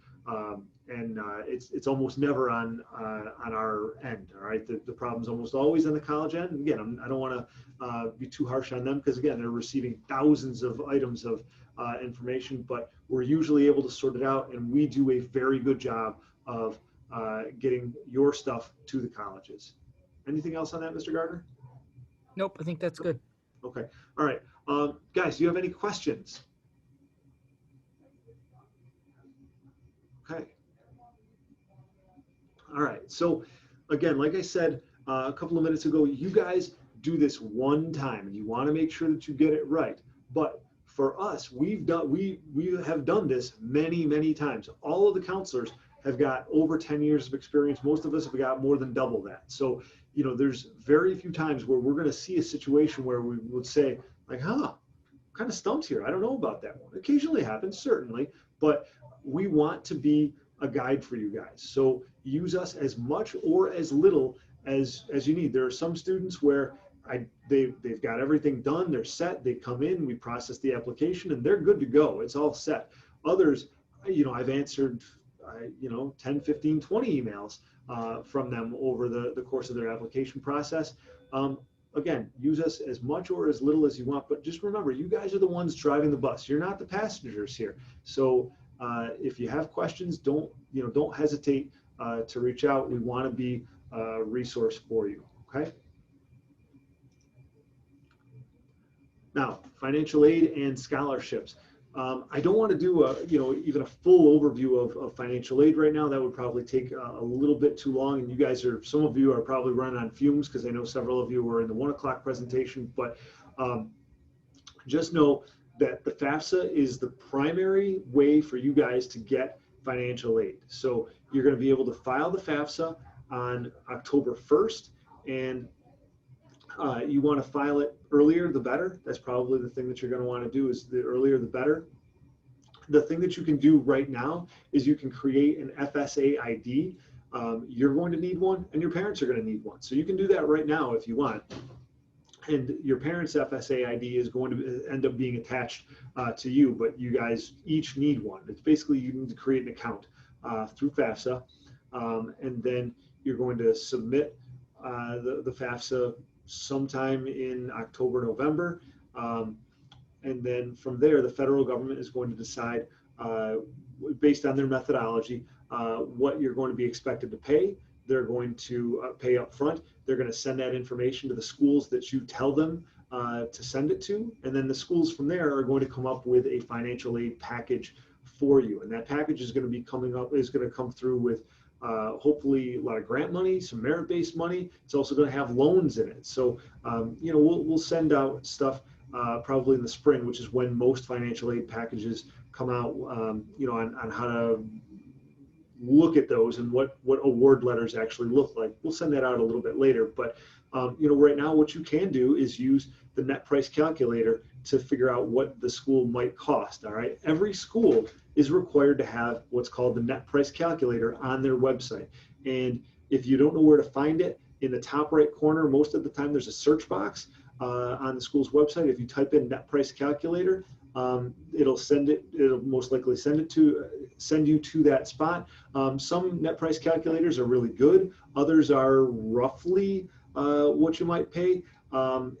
And it's almost never on our end. All right, the problem's almost always on the college end. And again, I don't want to be too harsh on them, because again, they're receiving thousands of items of information, but we're usually able to sort it out, and we do a very good job of getting your stuff to the colleges. Anything else on that, Mr. Gardner? Nope, I think that's good. Okay, all right, guys, do you have any questions? Okay. All right, so again, like I said a couple of minutes ago, you guys do this one time, and you want to make sure that you get it right. But for us, we have done this many times. All of the counselors have got over 10 years of experience. Most of us have got more than double that. So, there's very few times where we're going to see a situation where we would say, like, I'm kind of stumped here. I don't know about that one. Occasionally happens, certainly, but we want to be a guide for you guys. So use us as much or as little as you need. There are some students where they've got everything done, they're set, they come in, we process the application, and they're good to go. It's all set. Others, I've answered 10, 15, 20 emails from them over the course of their application process. Again, use us as much or as little as you want, but just remember, you guys are the ones driving the bus. You're not the passengers here. So if you have questions, don't hesitate to reach out. We want to be a resource for you, okay? Now, financial aid and scholarships. I don't want to do even a full overview of financial aid right now. That would probably take a little bit too long, and you guys some of you are probably running on fumes, because I know several of you were in the 1 o'clock presentation. But just know that the FAFSA is the primary way for you guys to get financial aid. So you're going to be able to file the FAFSA on October 1st, and you want to file it earlier, the better. That's probably the thing that you're going to want to do, is the earlier, the better. The thing that you can do right now is you can create an FSA ID. You're going to need one, and your parents are going to need one. So you can do that right now if you want. And your parents' FSA ID is going to end up being attached to you, but you guys each need one. It's basically, you need to create an account through FAFSA, and then you're going to submit the FAFSA sometime in October, November. And then from there, the federal government is going to decide, based on their methodology, what you're going to be expected to pay. They're going to pay up front. They're going to send that information to the schools that you tell them to send it to. And then the schools from there are going to come up with a financial aid package for you. And that package is going to be going to come through with hopefully a lot of grant money, some merit-based money. It's also going to have loans in it. So, we'll send out stuff probably in the spring, which is when most financial aid packages come out, on how to look at those and what award letters actually look like. We'll send that out a little bit later, but right now what you can do is use the net price calculator to figure out what the school might cost. All right, every school is required to have what's called the net price calculator on their website, and if you don't know where to find it, in the top right corner, most of the time there's a search box on the school's website. If you type in net price calculator, it'll most likely send you to that spot. Some net price calculators are really good. Others are roughly what you might pay.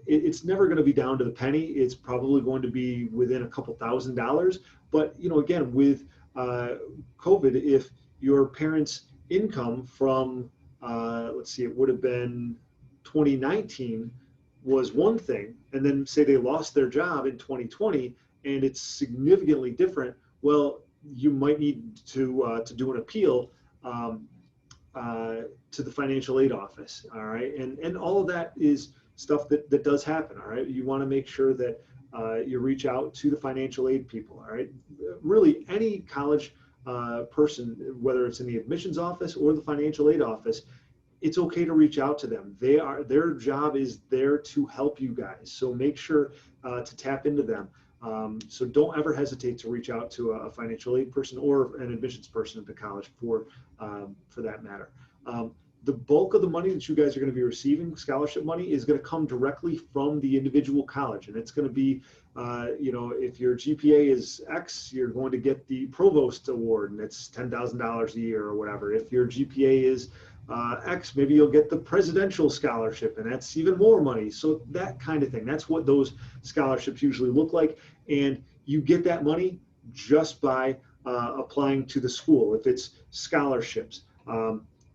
It's never going to be down to the penny. It's probably going to be within a couple $1,000s. But, again, with COVID, if your parents' income from, let's see, it would have been 2019 was one thing, and then say they lost their job in 2020, and it's significantly different, well, you might need to do an appeal to the financial aid office. All right, and all of that is stuff that does happen. All right, you want to make sure that you reach out to the financial aid people. All right, really any college person, whether it's in the admissions office or the financial aid office, it's okay to reach out to them. Their job is there to help you guys. So make sure to tap into them. So don't ever hesitate to reach out to a financial aid person or an admissions person at the college for that matter. The bulk of the money that you guys are going to be receiving, scholarship money, is going to come directly from the individual college. And it's going to be, if your GPA is X, you're going to get the Provost Award, and it's $10,000 a year or whatever. If your GPA is X, maybe you'll get the Presidential Scholarship, and that's even more money. So that kind of thing, that's what those scholarships usually look like. And you get that money just by applying to the school. If it's scholarships,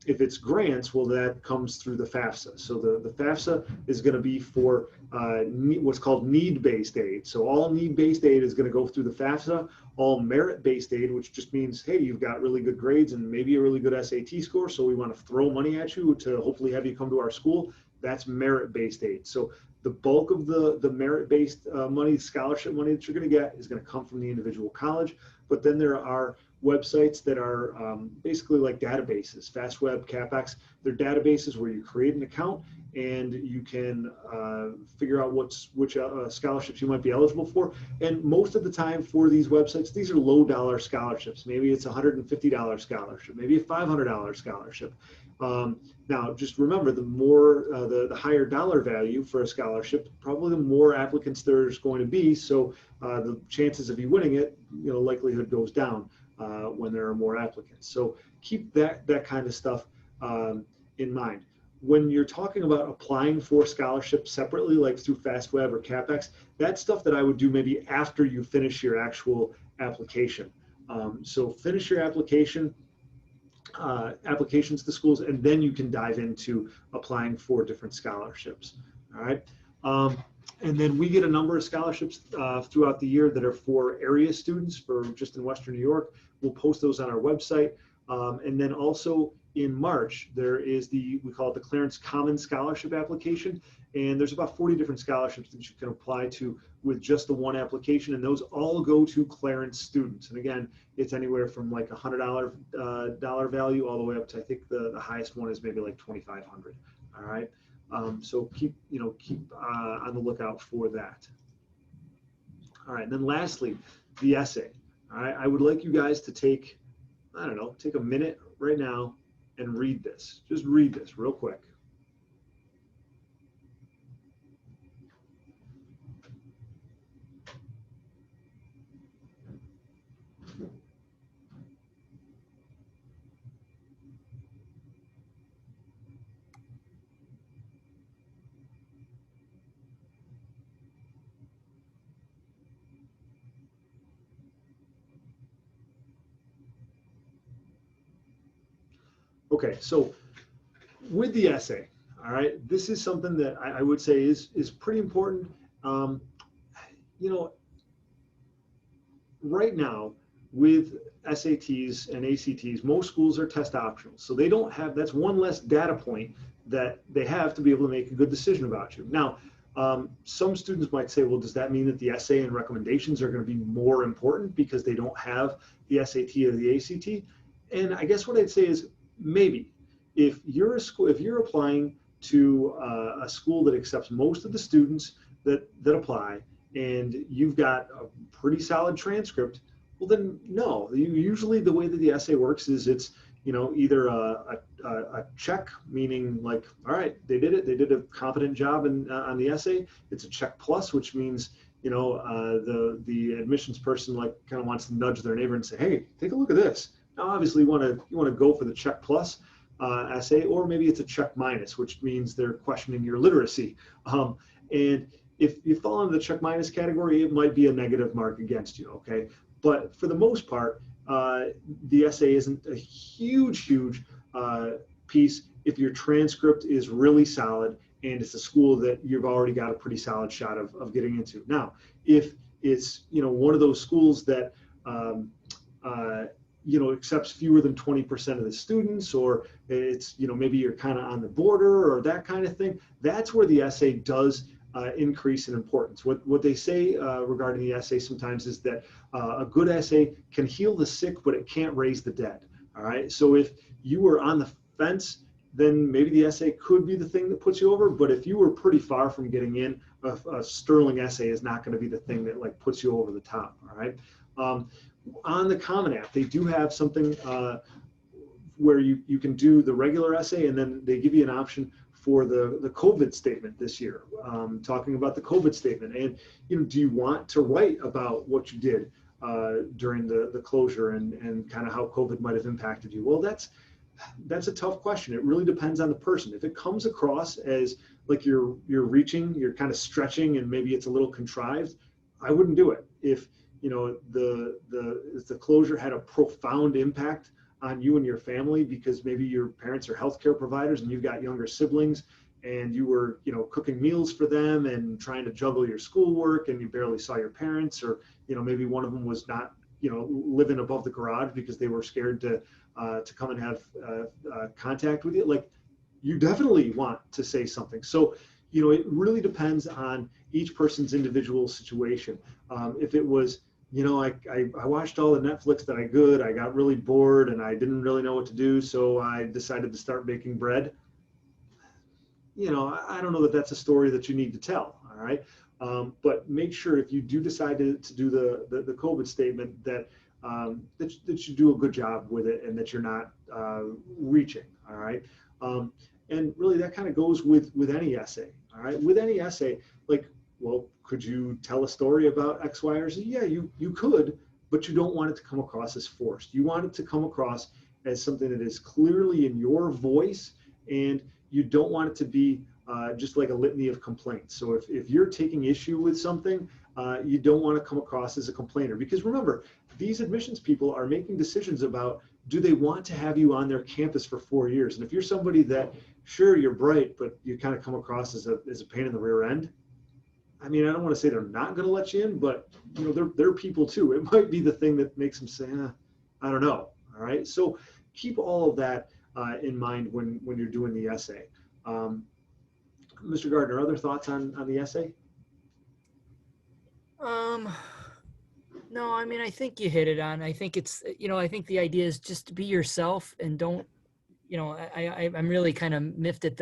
if it's grants, well, that comes through the FAFSA. So the FAFSA is going to be for what's called need-based aid. So all need-based aid is going to go through the FAFSA. All merit-based aid, which just means, hey, you've got really good grades and maybe a really good SAT score, so we want to throw money at you to hopefully have you come to our school. That's merit-based aid. So the bulk of the merit-based money, scholarship money that you're going to get is going to come from the individual college. But then there are websites that are basically like databases, FastWeb, CapEx. They're databases where you create an account and you can figure out which scholarships you might be eligible for. And most of the time for these websites, these are low dollar scholarships. Maybe it's a $150 scholarship, maybe a $500 scholarship. Now, just remember, the more, the higher dollar value for a scholarship, probably the more applicants there's going to be. So the chances of you winning it, likelihood goes down when there are more applicants. So keep that kind of stuff in mind. When you're talking about applying for scholarships separately, like through FastWeb or CapEx, that's stuff that I would do maybe after you finish your actual application. So finish your applications to schools, and then you can dive into applying for different scholarships. All right. And then we get a number of scholarships throughout the year that are for area students for just in Western New York. We'll post those on our website. And then also in March, there is we call it the Clarence Common Scholarship application. And there's about 40 different scholarships that you can apply to with just the one application. And those all go to Clarence students. And again, it's anywhere from like $100 dollar value all the way up to, I think the highest one is maybe like $2,500. All right. So keep on the lookout for that. All right. And then lastly, the essay. All right. I would like you guys to take a minute right now and read this. Just read this real quick. Okay, so with the essay, all right, this is something that I would say is pretty important. Right now with SATs and ACTs, most schools are test optional. So they don't have, that's one less data point that they have to be able to make a good decision about you. Now, some students might say, well, does that mean that the essay and recommendations are going to be more important because they don't have the SAT or the ACT? And I guess what I'd say is, maybe if you're applying to a school that accepts most of the students that apply, and you've got a pretty solid transcript, well then no. Usually the way that the essay works is it's either a check, meaning like, all right, they did a competent job on the essay. It's a check plus, which means the admissions person like kind of wants to nudge their neighbor and say, hey, take a look at this. Now, obviously, you want to go for the check plus essay, or maybe it's a check minus, which means they're questioning your literacy. And if you fall into the check minus category, it might be a negative mark against you. Okay, but for the most part, the essay isn't a huge piece if your transcript is really solid and it's a school that you've already got a pretty solid shot of getting into. Now, if it's one of those schools that accepts fewer than 20% of the students, or it's, maybe you're kind of on the border or that kind of thing, that's where the essay does increase in importance. What they say regarding the essay sometimes is that a good essay can heal the sick, but it can't raise the dead. All right. So if you were on the fence, then maybe the essay could be the thing that puts you over. But if you were pretty far from getting in, a sterling essay is not going to be the thing that like puts you over the top. All right. On the Common App, they do have something where you can do the regular essay, and then they give you an option for the COVID statement this year, talking about the COVID statement. And do you want to write about what you did during the closure and kind of how COVID might have impacted you? Well, that's a tough question. It really depends on the person. If it comes across as like you're reaching, you're kind of stretching, and maybe it's a little contrived, I wouldn't do it. If the closure had a profound impact on you and your family because maybe your parents are healthcare providers and you've got younger siblings and you were, cooking meals for them and trying to juggle your schoolwork and you barely saw your parents, or, maybe one of them was not, living above the garage because they were scared to come and have contact with you. Like, you definitely want to say something. So, it really depends on each person's individual situation. If it was, I watched all the Netflix that I could, I got really bored and I didn't really know what to do, so I decided to start baking bread. I don't know that that's a story that you need to tell, all right? But make sure if you do decide to do the COVID statement that you do a good job with it and that you're not reaching, all right? And really that kind of goes with any essay, all right? With any essay, like, well, could you tell a story about X, Y, or Z? Yeah, you could, but you don't want it to come across as forced. You want it to come across as something that is clearly in your voice, and you don't want it to be just like a litany of complaints. So if you're taking issue with something, you don't want to come across as a complainer, because remember, these admissions people are making decisions about, do they want to have you on their campus for 4 years? And if you're somebody that, sure, you're bright, but you kind of come across as a pain in the rear end, I mean, I don't want to say they're not going to let you in, but they're people too. It might be the thing that makes them say, I don't know. All right. So keep all of that in mind when you're doing the essay. Mr. Gardner, other thoughts on the essay? No, I mean, I think you hit it on. I think it's, I think the idea is just to be yourself and don't, I'm really kind of miffed at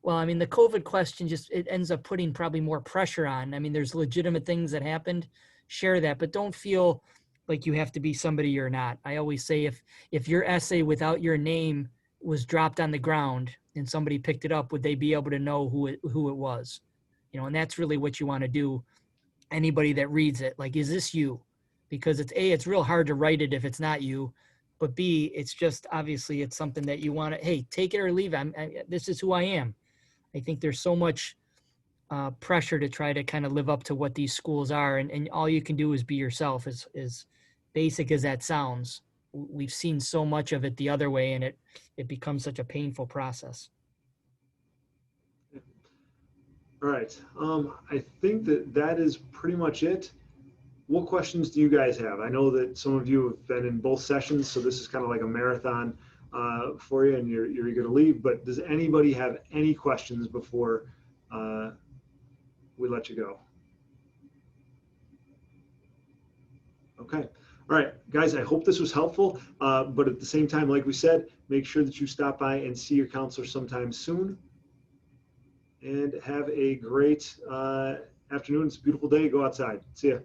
well, I mean, the COVID question it ends up putting probably more pressure on. I mean, there's legitimate things that happened, share that, but don't feel like you have to be somebody you're not. I always say if your essay without your name was dropped on the ground and somebody picked it up, would they be able to know who it was? And that's really what you want to do. Anybody that reads it, like, is this you? Because it's real hard to write it if it's not you, but B, it's just obviously it's something that you want to, hey, take it or leave it. This is who I am. I think there's so much pressure to try to kind of live up to what these schools are, and all you can do is be yourself. As basic as that sounds, we've seen so much of it the other way, and it becomes such a painful process. All right. I think that is pretty much it. What questions do you guys have? I know that some of you have been in both sessions, so this is kind of like a marathon for you, and you're going to leave. But does anybody have any questions before we let you go? Okay. All right, guys, I hope this was helpful. But at the same time, like we said, make sure that you stop by and see your counselor sometime soon. And have a great afternoon. It's a beautiful day. Go outside. See ya.